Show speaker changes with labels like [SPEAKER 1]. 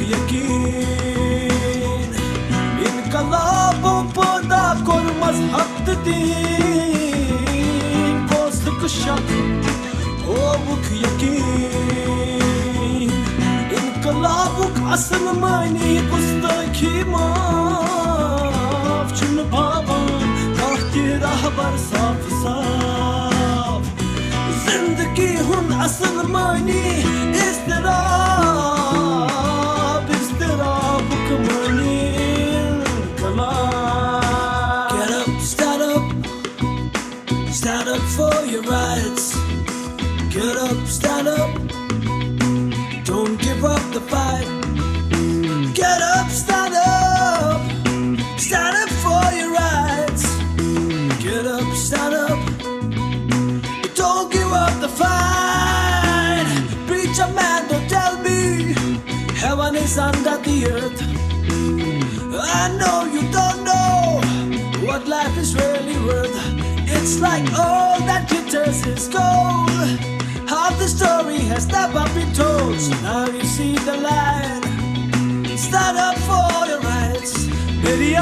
[SPEAKER 1] yakin. İnkılabı da korumaz hakkı din. Bozluk şak obuk yakin. İnkılabuk asıl mani kustakimaf. Çünkü baban kahki rahbar saf saf. Zindagi hun asıl mani istirab istirabuk mani inqilab. Get up, stand up, stand up for your rights. Get up, stand up, don't give up the fight. Get up, stand up for your rights. Get up, stand up, don't give up the fight. Preacher man, don't tell me heaven is under the earth. I know you don't know what life is really worth. It's like all that glitters is gold. Half the story has never been told. So now you see the light. Stand up for your rights. Maybe